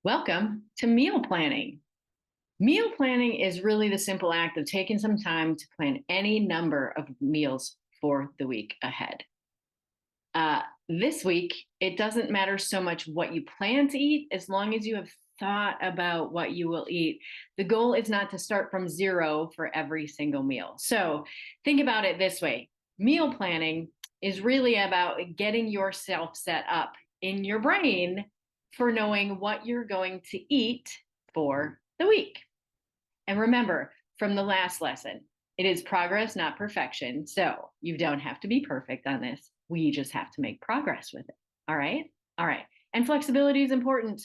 Welcome to meal planning. Meal planning is really the simple act of taking some time to plan any number of meals for the week ahead. This week, it doesn't matter so much what you plan to eat as long as you have thought about what you will eat. The goal is not to start from zero for every single meal. So think about it this way: meal planning is really about getting yourself set up in your brain for knowing what you're going to eat for the week. And remember from the last lesson, it is progress, not perfection. So you don't have to be perfect on this. We just have to make progress with it. All right. All right. And flexibility is important.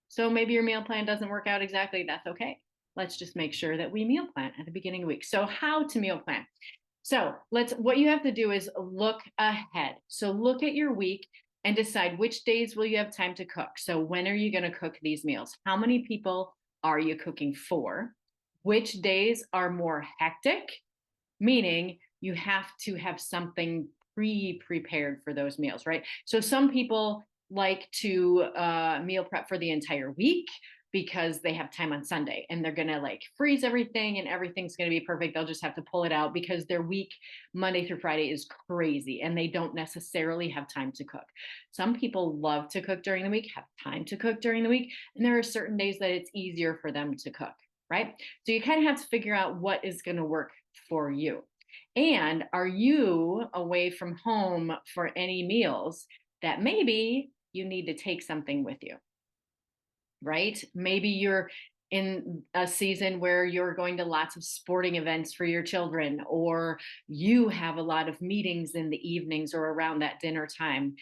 So maybe your meal plan doesn't work out exactly. That's okay. Let's just make sure that we meal plan at the beginning of the week. So, how to meal plan? So, what you have to do is look ahead. So, look at your week and decide which days will you have time to cook. So, when are you going to cook these meals? How many people are you cooking for? Which days are more hectic, meaning you have to have something pre-prepared for those meals, right? So some people like to meal prep for the entire week because they have time on Sunday and they're going to like freeze everything and everything's going to be perfect. They'll just have to pull it out because their week, Monday through Friday, is crazy and they don't necessarily have time to cook. Some people love to cook during the week, have time to cook during the week, and there are certain days that it's easier for them to cook, right? So you kind of have to figure out what is going to work for you. And are you away from home for any meals that maybe you need to take something with you, right? Maybe you're in a season where you're going to lots of sporting events for your children, or you have a lot of meetings in the evenings or around that dinner time,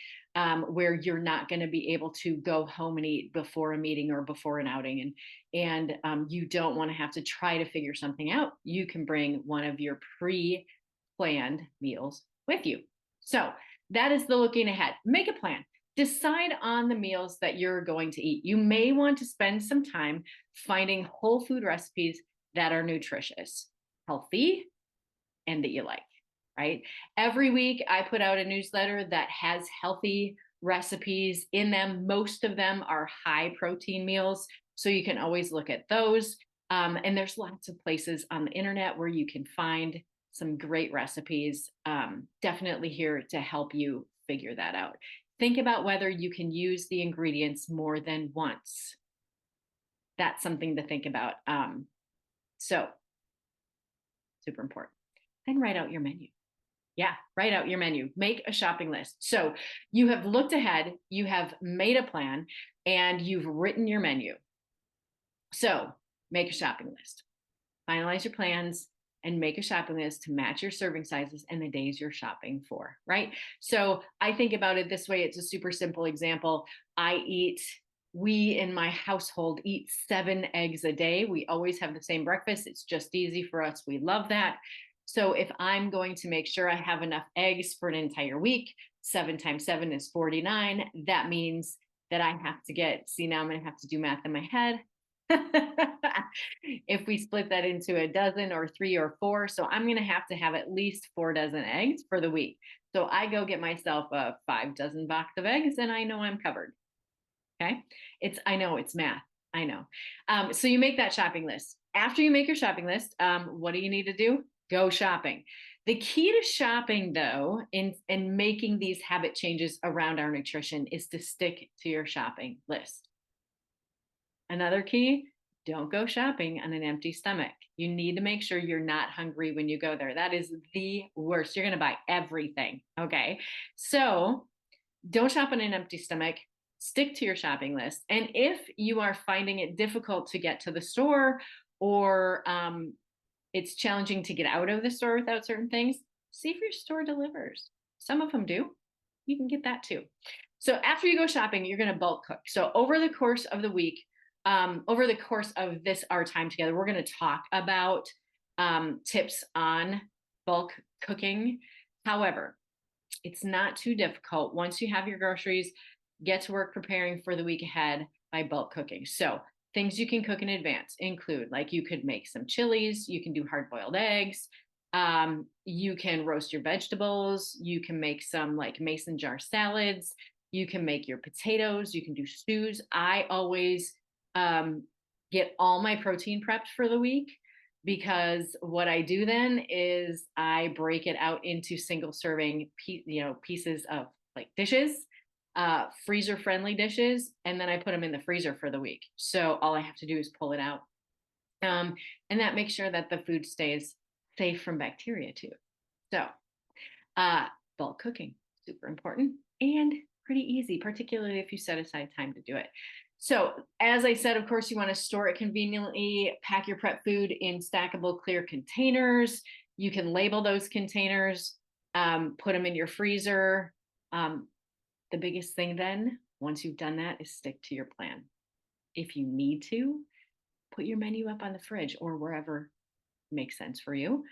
where you're not going to be able to go home and eat before a meeting or before an outing, and you don't want to have to try to figure something out. You can bring one of your pre-planned meals with you. So that is the looking ahead. Make a plan. Decide on the meals that you're going to eat. You may want to spend some time finding whole food recipes that are nutritious, healthy, and that you like, right? Every week, I put out a newsletter that has healthy recipes in them. Most of them are high protein meals, so you can always look at those. And there's lots of places on the internet where you can find some great recipes. Definitely here to help you figure that out. Think about whether you can use the ingredients more than once. That's something to think about. So, super important. Then write out your menu. Yeah, write out your menu. Make a shopping list. So you have looked ahead, you have made a plan, and you've written your menu. So make a shopping list. Finalize your plans and make a shopping list to match your serving sizes and the days you're shopping for, right? So I think about it this way. It's a super simple example. We in my household eat 7 eggs a day. We always have the same breakfast. It's just easy for us. We love that. So if I'm going to make sure I have enough eggs for an entire week, 7 times 7 is 49. That means that I have to see, now I'm going to have to do math in my head. If we split that into a dozen or 3 or 4, so I'm going to have at least 4 dozen eggs for the week. So I go get myself a 5 dozen box of eggs and I know I'm covered. Okay. I know it's math. I know. So you make that shopping list. After you make your shopping list, what do you need to do? Go shopping. The key to shopping, though, in making these habit changes around our nutrition is to stick to your shopping list. Another key: don't go shopping on an empty stomach. You need to make sure you're not hungry when you go there. That is the worst. You're going to buy everything. Okay. So don't shop on an empty stomach. Stick to your shopping list. And if you are finding it difficult to get to the store, or it's challenging to get out of the store without certain things, see if your store delivers. Some of them do. You can get that too. So after you go shopping, you're going to bulk cook. So over the course of the week, over the course of our time together, we're going to talk about tips on bulk cooking. However, it's not too difficult. Once you have your groceries, get to work preparing for the week ahead by bulk cooking. So things you can cook in advance include, like, you could make some chilies, you can do hard-boiled eggs, you can roast your vegetables, you can make some like mason jar salads, you can make your potatoes, you can do stews. I always get all my protein prepped for the week, because what I do then is I break it out into single serving, pieces of like dishes, freezer friendly dishes, and then I put them in the freezer for the week. So all I have to do is pull it out. And that makes sure that the food stays safe from bacteria too. So, bulk cooking, super important and pretty easy, particularly if you set aside time to do it. So, as I said, of course, you want to store it conveniently, pack your prep food in stackable clear containers. You can label those containers, put them in your freezer. The biggest thing then, once you've done that, is stick to your plan. If you need to, put your menu up on the fridge or wherever makes sense for you.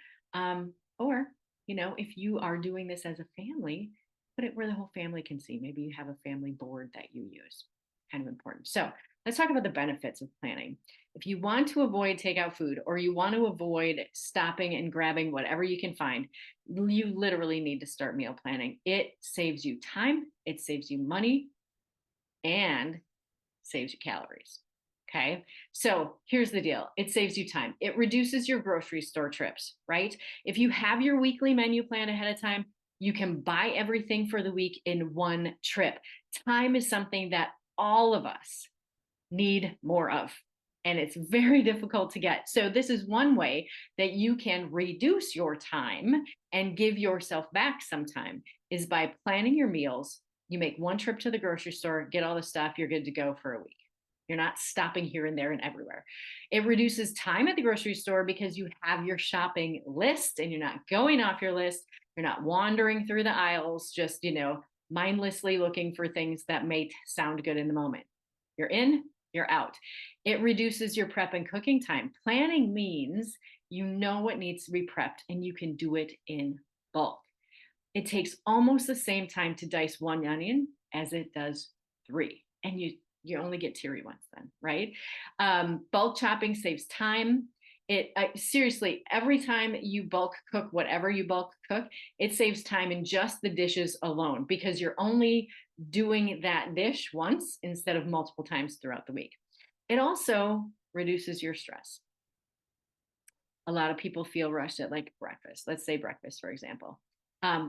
Or, if you are doing this as a family, put it where the whole family can see. Maybe you have a family board that you use. Kind of important. So let's talk about the benefits of planning. If you want to avoid takeout food, or you want to avoid stopping and grabbing whatever you can find, you literally need to start meal planning. It saves you time, it saves you money, and saves you calories. Okay. So here's the deal. It saves you time. It reduces your grocery store trips, right? If you have your weekly menu plan ahead of time, you can buy everything for the week in one trip. Time is something that all of us need more of, and it's very difficult to get. So this is one way that you can reduce your time and give yourself back some time, is by planning your meals. You make one trip to the grocery store, get all the stuff, you're good to go for a week. You're not stopping here and there and everywhere. It reduces time at the grocery store because you have your shopping list and you're not going off your list. You're not wandering through the aisles, just, mindlessly looking for things that may sound good in the moment. You're in, you're out. It reduces your prep and cooking time. Planning means you know what needs to be prepped and you can do it in bulk. It takes almost the same time to dice one onion as it does three. And you only get teary once then, right? Bulk chopping saves time. Seriously, every time you bulk cook, whatever you bulk cook, it saves time in just the dishes alone, because you're only doing that dish once instead of multiple times throughout the week. It also reduces your stress. A lot of people feel rushed at like breakfast. Let's say breakfast, for example.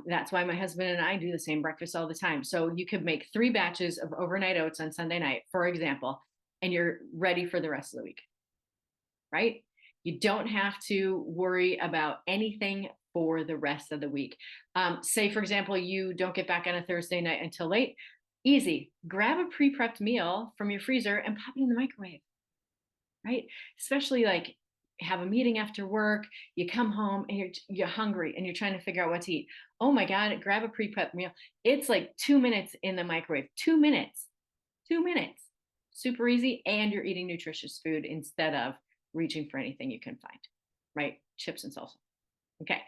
That's why my husband and I do the same breakfast all the time. So you could make 3 batches of overnight oats on Sunday night, for example, and you're ready for the rest of the week, right? You don't have to worry about anything for the rest of the week. Say, for example, you don't get back on a Thursday night until late. Easy. Grab a pre-prepped meal from your freezer and pop it in the microwave, right? Especially like have a meeting after work, you come home and you're hungry and you're trying to figure out what to eat. Oh my God, grab a pre-prep meal. It's like 2 minutes in the microwave. 2 minutes. 2 minutes. Super easy, and you're eating nutritious food instead of reaching for anything you can find, right? Chips and salsa. Okay.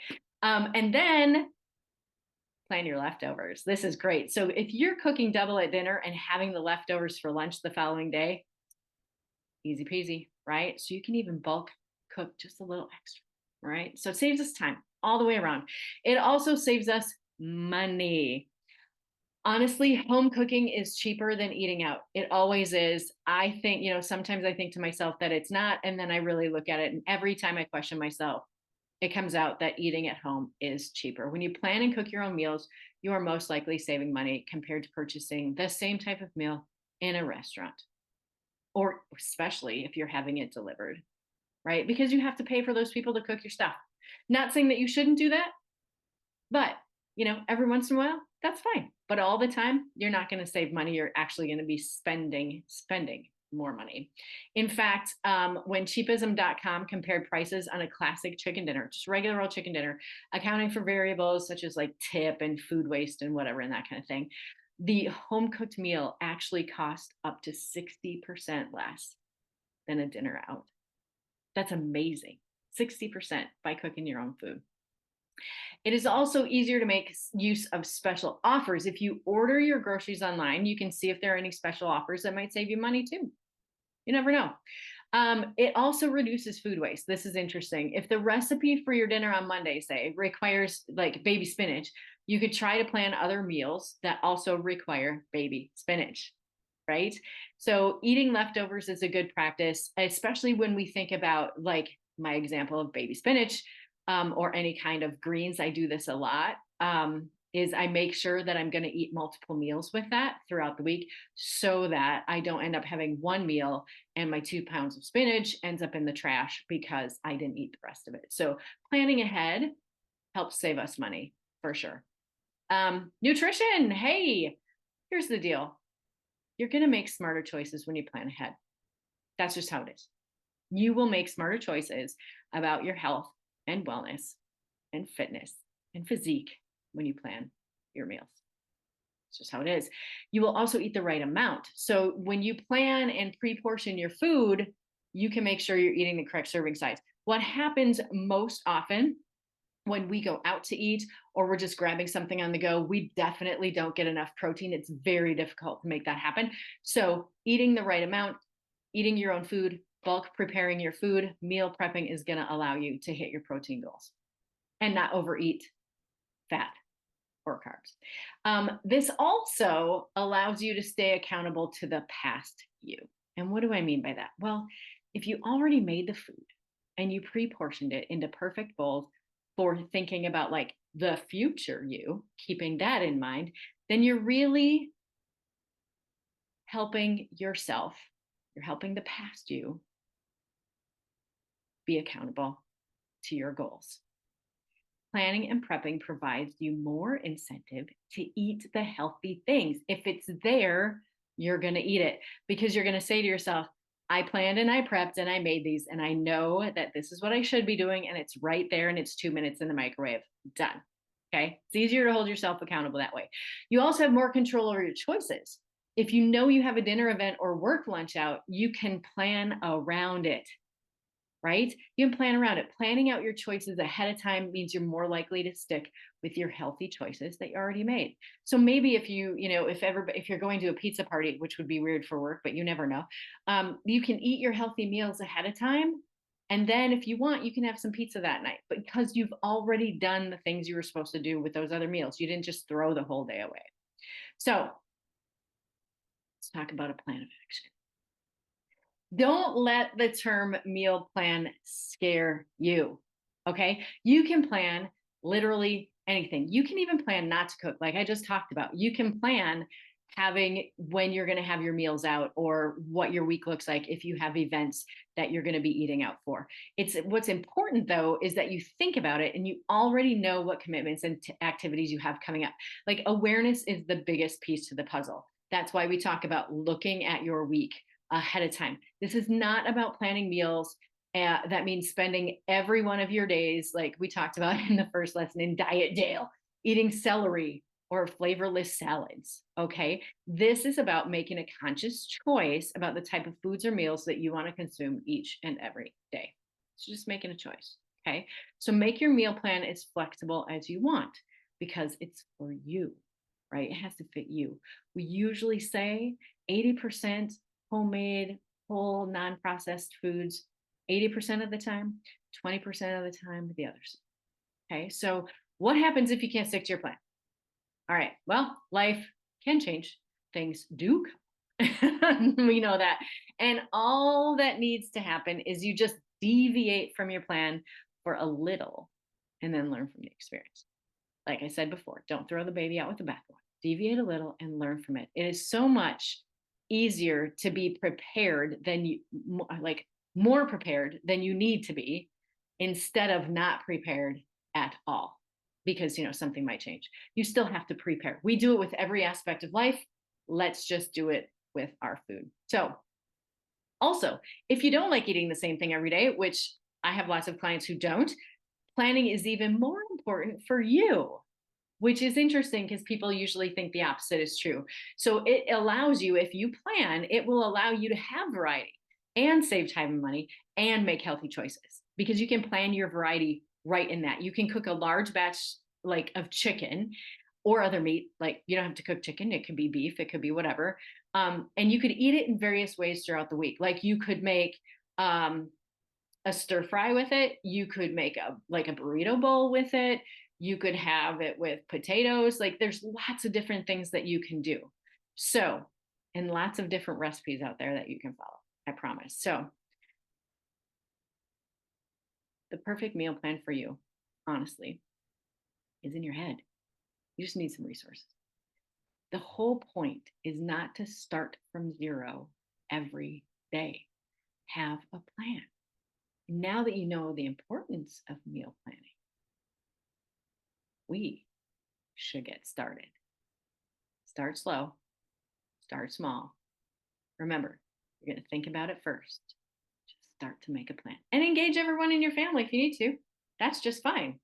And then plan your leftovers. This is great. So if you're cooking double at dinner and having the leftovers for lunch the following day, easy peasy, right? So you can even bulk cook just a little extra, right? So it saves us time all the way around. It also saves us money. Honestly, home cooking is cheaper than eating out. It always is. I think, sometimes I think to myself that it's not, and then I really look at it, and every time I question myself, it comes out that eating at home is cheaper. When you plan and cook your own meals, you are most likely saving money compared to purchasing the same type of meal in a restaurant, or especially if you're having it delivered, right? Because you have to pay for those people to cook your stuff. Not saying that you shouldn't do that, but every once in a while, that's fine. But all the time, you're not going to save money. You're actually going to be spending more money. In fact, when cheapism.com compared prices on a classic chicken dinner, just regular old chicken dinner, accounting for variables such as like tip and food waste and whatever and that kind of thing, the home cooked meal actually cost up to 60% less than a dinner out. That's amazing. 60% by cooking your own food. It is also easier to make use of special offers. If you order your groceries online, you can see if there are any special offers that might save you money too. You never know. It also reduces food waste. This is interesting. If the recipe for your dinner on Monday, say, requires like baby spinach, you could try to plan other meals that also require baby spinach. right? So eating leftovers is a good practice, especially when we think about like my example of baby spinach, or any kind of greens. I do this a lot. Is I make sure that I'm going to eat multiple meals with that throughout the week so that I don't end up having one meal and my 2 pounds of spinach ends up in the trash because I didn't eat the rest of it. So planning ahead helps save us money for sure. Nutrition. Hey, here's the deal. You're going to make smarter choices when you plan ahead. That's just how it is. You will make smarter choices about your health and wellness and fitness and physique when you plan your meals. It's just how it is. You will also eat the right amount. So when you plan and pre-portion your food, you can make sure you're eating the correct serving size. What happens most often when we go out to eat or we're just grabbing something on the go, we definitely don't get enough protein. It's very difficult to make that happen. So eating the right amount, eating your own food, bulk preparing your food, meal prepping is going to allow you to hit your protein goals and not overeat fat or carbs. This also allows you to stay accountable to the past you. And what do I mean by that? Well, if you already made the food and you pre-portioned it into perfect bowls for thinking about like the future you, keeping that in mind, then you're really helping yourself. You're helping the past you be accountable to your goals. Planning and prepping provides you more incentive to eat the healthy things. If it's there, you're going to eat it because you're going to say to yourself, I planned and I prepped and I made these and I know that this is what I should be doing and it's right there and it's 2 minutes in the microwave. Done. Okay. It's easier to hold yourself accountable that way. You also have more control over your choices. If you know you have a dinner event or work lunch out, you can plan around it. Right? You can plan around it. Planning out your choices ahead of time means you're more likely to stick with your healthy choices that you already made. So maybe if if you're going to a pizza party, which would be weird for work, but you never know, you can eat your healthy meals ahead of time. And then if you want, you can have some pizza that night because you've already done the things you were supposed to do with those other meals. You didn't just throw the whole day away. So let's talk about a plan of action. Don't let the term meal plan scare you. Okay. You can plan literally anything. You can even plan not to cook, like I just talked about. You can plan having when you're going to have your meals out or what your week looks like if you have events that you're going to be eating out for. It's what's important though is that you think about it and you already know what commitments and activities you have coming up. Like awareness is the biggest piece to the puzzle. That's why we talk about looking at your week ahead of time. This is not about planning meals. That means spending every one of your days, like we talked about in the first lesson, in diet jail, eating celery or flavorless salads. Okay. This is about making a conscious choice about the type of foods or meals that you want to consume each and every day. It's just making a choice. Okay. So make your meal plan as flexible as you want because it's for you, right? It has to fit you. We usually say 80% homemade, whole, non-processed foods 80% of the time, 20% of the time, the others. Okay, so what happens if you can't stick to your plan? All right, well, life can change. Things do come. We know that. And all that needs to happen is you just deviate from your plan for a little and then learn from the experience. Like I said before, don't throw the baby out with the bathwater. Deviate a little and learn from it. It is so much easier to be prepared than you like more prepared than you need to be instead of not prepared at all because something might change. You still have to prepare. We do it with every aspect of life. Let's just do it with our food. So also, if you don't like eating the same thing every day, which I have lots of clients who don't, planning is even more important for you, which is interesting because people usually think the opposite is true. So it allows you, if you plan, it will allow you to have variety and save time and money and make healthy choices because you can plan your variety right in that. You can cook a large batch like of chicken or other meat. Like you don't have to cook chicken. It could be beef. It could be whatever. And you could eat it in various ways throughout the week. Like you could make a stir fry with it. You could make a burrito bowl with it. You could have it with potatoes. Like there's lots of different things that you can do. So, and lots of different recipes out there that you can follow. I promise. So, the perfect meal plan for you, honestly, is in your head. You just need some resources. The whole point is not to start from zero every day. Have a plan. Now that you know the importance of meal planning, we should get started. Start slow, start small. Remember, you're going to think about it first. Just start to make a plan and engage everyone in your family if you need to. That's just fine.